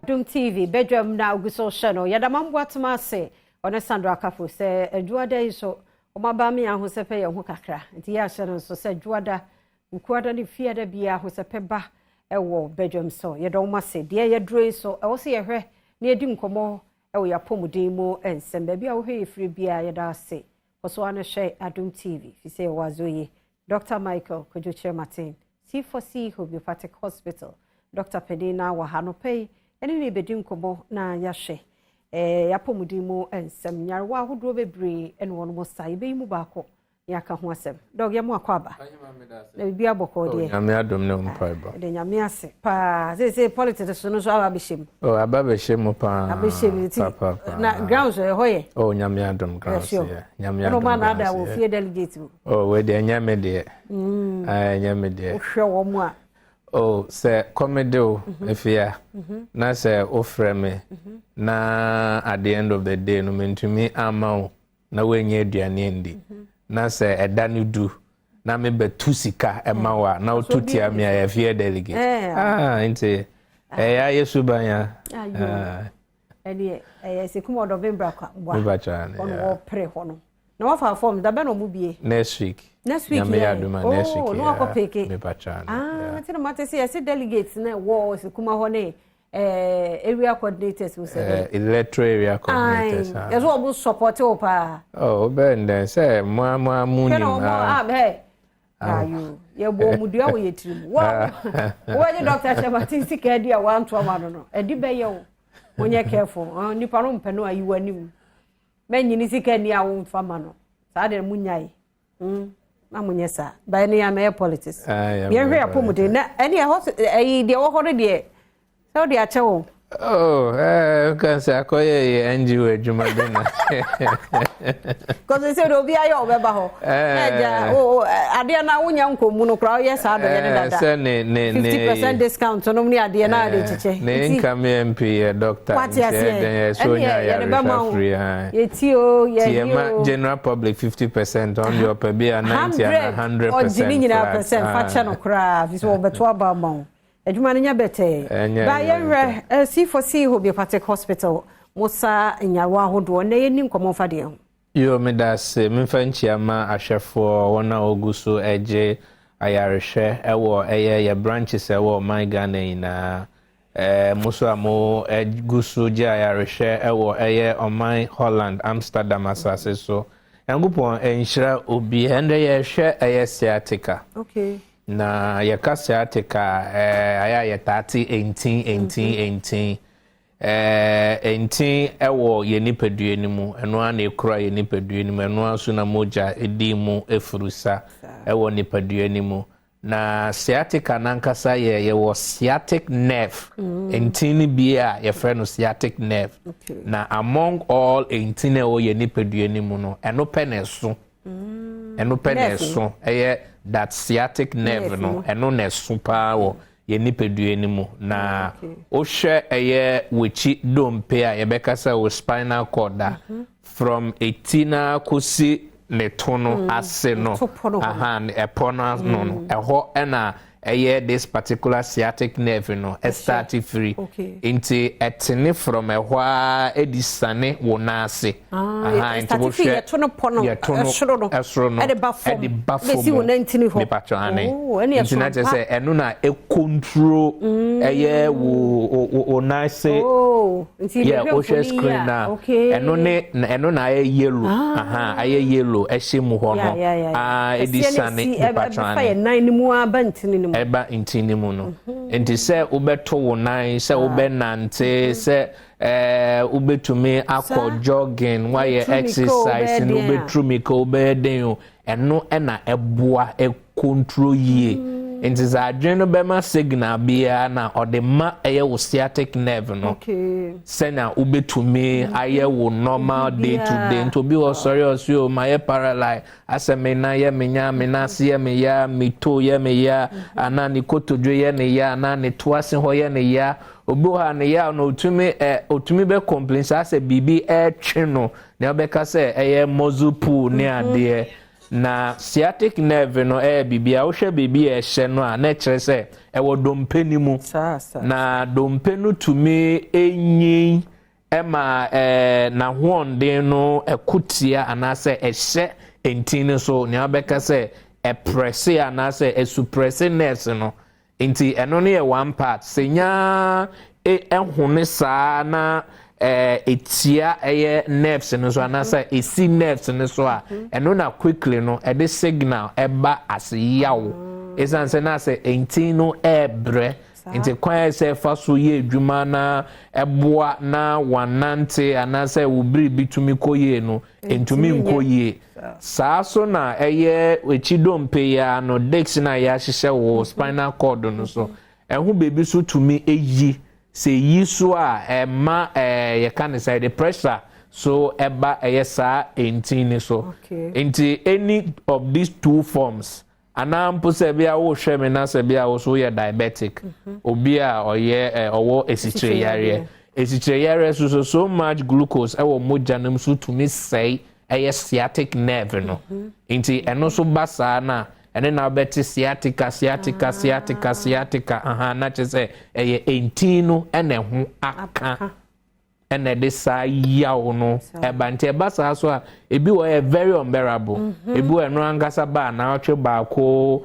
Adom TV Badwam na oguso channel yadamambo atmase one Sandra Kafo se adwada iso omaba me ahosepe ye ho kakra nti ya channel so se adwada ukuada ne fiada bia ahosepe ba ewo Badwam so yedom ase de ye dro so ewo se ye hwe ne edi nkomo ewo yapomuden mu ensem ba bia wo hwe efiri bia yeda ase oso ane hwe Adom TV fi se wazoye Dr. Michael Kojoche Martin C4C Homeopathic Hospital Dr. Pedina Wahanope eni bedi nkomo na yahwe yapomudi mu ensem nyarwa ahodo bebre ene wono mo sai be mu baako yaka ho asem dog yamo akwaba na bibia boko de nyame adom ne mpaiba de nyame ase pa se politics so no so ababeshim ababeshim pa abeshim na grounds hoye nyame adom grounds nyame adom no man ada wo fie delegate we de nyame de nyame de hwe wo mu a se comedy efia na se ofreme na at the end of the day no mentumi ama na wenye aduane ndi na se edanu du na me betu sika ema wa na otuti amia ya fie delegate nti ya yesu banya eni se kuma odo bembra kwa ono wo pre hono na wafa form da be no mu bie next week next ya duma next week no akopeke me pacha tina mate se delegates na wo se kuma ho ne area coordinators we say electoral area coordinators yeso obo support opa bend say mo muni ayu ye bo mudua wo yetirim wo je Dr. Shematin sika dia wan to ma no edi be ye wo onye careful nipa no mpe no ayi wanim menyini sika ni awo mfa ma no sa de munyai amunye sa ba ne ya me politics ye hwe apomude na eni e de wo hore de so de achewo can say akoye NGO adwumadena cause say do bia ye obeba ho eja ade na wonya nkomu no kra ye sa do ye dada say ne 50% discount no ni ade na ade chiche ne income MP doctor so nya ya free ye ti o ye general public 50% on your pe bia 90 and 100% on jini nyina percent fa che no kra fi so obeto aba ma adwuma nya bete ba ye C4C Homeopathic Hospital Musa nyawa ahodo na ye ni nkomo fa de yo me da se me fa nchiama ahwefo wona oguso eje ayarehwe ewo ye branches ewo my Ghana ina muso amo eguso je ayarehwe ewo oman Holland Amsterdam asase so engupon enhira obi ende ye hwe sciatica okay na yaka sciatica aya ye 18 ewo ye nipadue ni mu eno ana ekura ye nipadue ni mu eno aso na moja edi mu efurusa ewo nipadue ni mu na sciatica nankasa ye wo sciatic nerve entini bia ye frɛ no sciatic nerve na among all entini ewo ye nipadue ni mu no eno peneso that sciatic nerve no eno na super wo ye nipadue ni mu na o hwe wechi dompe a ye bekasa wo spinal cord from 18 kosi ne tono ase no epona no eho ena this particular sciatic nerve no start free into etene from ehwa edisane wonase into wo hwe tono pono esro no e ba form wo na ntini ho pacho ane ntina je say eno na e control wo nase o hwe screen na eno na yellow yellow e shemu ho no edisane pacho ane nan ni mu aba ntini ni eba intini mu no enti se ubeto wo nan se ubenante se ubetumi akọ jogging why exercise no betrumi ko ubeden eno na eboa e control ye enti za adwene be ma signal bia na odema eye wo sciatic nerve no se na ubetumi aye wo normal day to day to be wo sorry o my paralyze aseme na ye menya menase ye meya mito ye meya anani kotodwe ye ne ya anani toase ho ye ne ya obo ha ne ya no otumi be complain say bibi twe no na obeka say eye mozupu ne ade na sciatic nerve no bibia wo hwe bibia ehye no a na kire se wo dompe ni mu na dompe no tumi enyin ema na honden no ekutia anase ehye entini so ne abeka se presse anase suppresse nerves no nti eno ne one part senya ehune saa na etia nerves no so anasa esi nerves no so a eno na quickly no the signal eba as yawo esanse na se entino ebre nti kwan se fa so ye adwuma na eboa na wanante anasa ubiri bitumi koye no entumi nkoye saa so na echidompe ya no dex na ya hihye wo spinal cord no so ehu bebi so tumi eyi se yi so a ma ye kan say the pressure so eba saa entini so nti any of these two forms anampo se bia wo hwe me na se bia wo so ye diabetic obi a oye owo esichire yare so much glucose ewo moja nam so tumi say sciatic nerve no nti eno so basa na ene na beti sciatica aha na chese entino ene ho aka ene de sa yawo no eba nti basa so a ebi wo very unbearable ebi wo eno angasa ba na otwe ba ko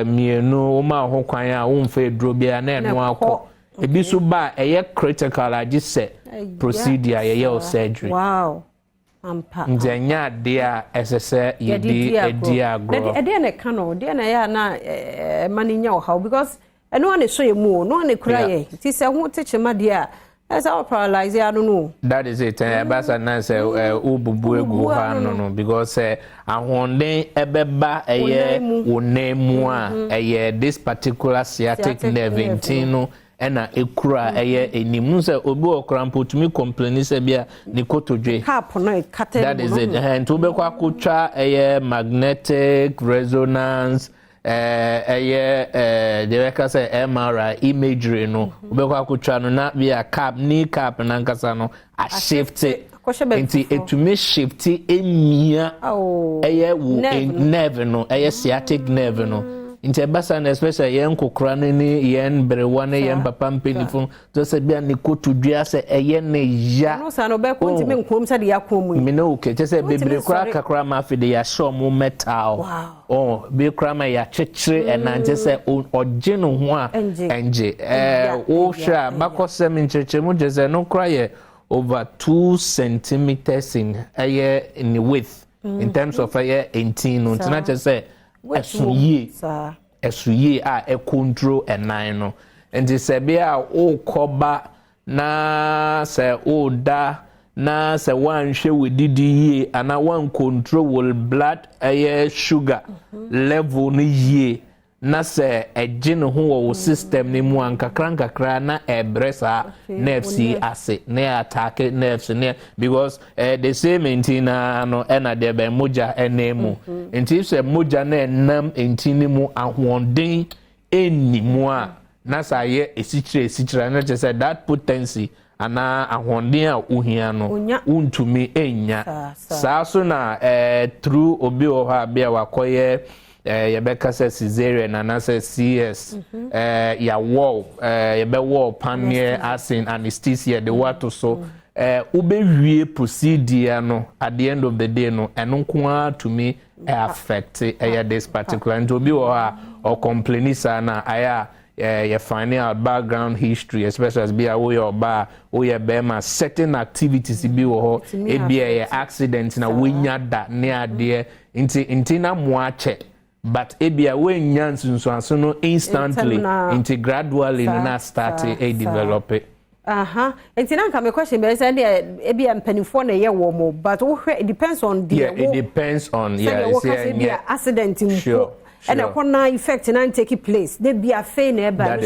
mienu ma ho kwan a wo mfa eduro bia na eno akọ ebi so ba critical agise procedure ye surgery. Wow. Njenya dia esese yedi agro. Ede na kano, de na ya na maninya o how because eno ane so yemu, no ane kura ye. Ti se ho teche ma dia. Esa o paralyze ya no. That is it. Basa na se ububu egu ha no because ahonden ebeba wonemu a this particular sciatic nerve intino ena ekura enimu se obi okra mpotumi complain se bia ni kotodwe cap no kate that is it and to be kwa kutwa magnetic resonance de weka se MRI imagery no obi kwa kutwa no na bia cap ni cap na nkasa no a shift nti etumi shift emia nerve no sciatic nerve no inte basa na especially yen kokora ni yen brewane yen papa mpenifo to se bia ni kotudua se ne ya no sa no be ko ntime nkom se de yakomu me no okay te se bebre kora kakra ma fe de ya show mu metal be kora ma ya chechire enante se oje no ho a enje o hwa bakosem ncheche mu je se no kora ye over 2 centimeters in width in terms of 18 no tina che se esuye a control enan no enti se bia o koba na se o da na se wan hwe wedidi ye ana wan control blood sugar level ni ye na se ejin ho wo system ni mu ankakra na ebresa nerves ase na attack nerves ne because the same entina no na de be moja enemu enti se moja na enam entini mu ahwondin enimu a na sa ye esichire na je say that potency ana ahwondin a uhia no untumi enya saa so na through obi o ha bia wakoye yebeka se cesarean na se CS ya wall yebe wall panier asin anesthesia the water so ubewie procedure no at the end of the day no eno nko to me affect this particular and obi or complain sana aya your final background history especially as be away or bar or bema certain activities be wo e be accident na wenya da near there inti na moache but ebia when nyansunso no instantly into gradually na start a develop it enti na come question be say ebia mpanifo na ye wo mo but it depends on the it depends on accident sure. And a corner effect and take place they be a fair neighbor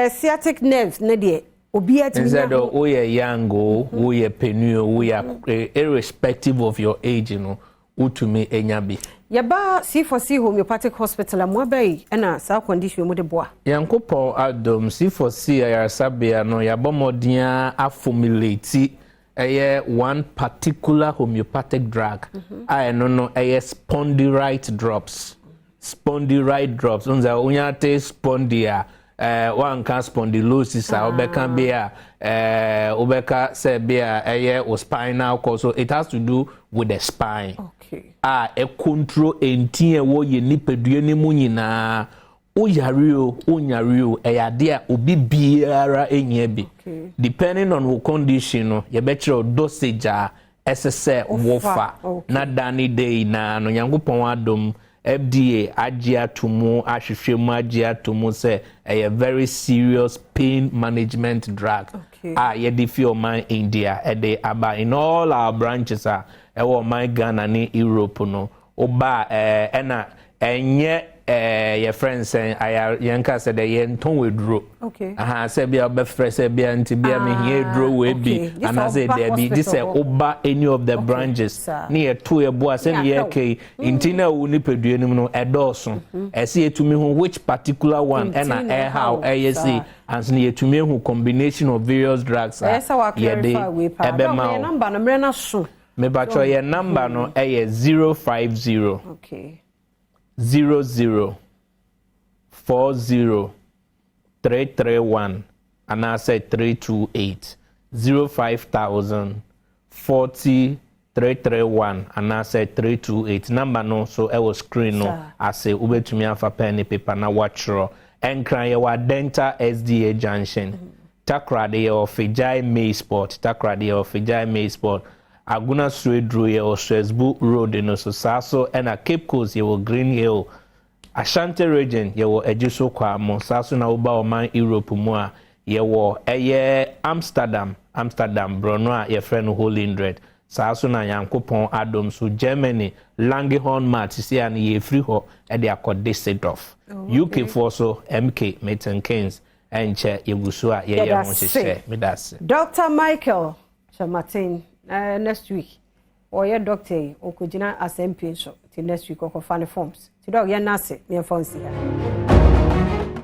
sciatic nerves na de obi instead of we young we penu we are irrespective of your age you know utumi enyabi yaba C4C homeopathic hospital amobai na sa condition mu de boa yankopon Adom C4C ayarasabia no yabomodin a formulate one particular homeopathic drug. I don't know spondylite drops. Spondylite drops. Unza unyate spondia. One can spondylosis. Obeka bia. Obeka se bia. O spinal cord. So it has to do with the spine. Okay. A control enti wo ye nipadua ni mu nyina. Unyario, a obi biara enye bi. Depending on what condition, no, you bet your dosage SSA wofa. Na dani day na no Nyankopon Adom FDA agia tumu ahwehwemu agia tumu say a very serious pain management drug. Ye di fi man India e aba in all our branches my Ghana ni Europe no. Oba ena enye your friends saying I yanka said they ton withdraw. Okay. Say be a befre say be anti be me here draw we be and I say there be this oba any of the branches near to a boy say ye ke intina wo ni pedue nim no edoso e say to me which particular one and how say and near to me who combination of various drugs yeah dey ebe ma number no mre na so me ba cho your number no 050 okay 00 40 331 and I said 328 05000 40 331 and I said 328 number no so I was screen no I say ubetumi afa pen paper na watchro enkran ye wa dental SDA junction takrade ye ofijai May Sport takrade ye ofijai May Sport Aguna Street Drew ye or Strasbourg Road in Saso and a Cape Coast ye will Green Hill Ashanti region ye will Ejiso kwa mo Saso na uba o man Europe mua ye will Amsterdam Bronoa ye friend Holy Indred Saso na Yankopon Adom so Germany Langhorn Mart see and ye free ho e de akode set off UK for so MK Meton Keynes and che ye gusua ye ye mo che me das Dr. Michael Chamatin next week or your doctor or could you not as MP so till next week or find the forms to dog your nasi me phone see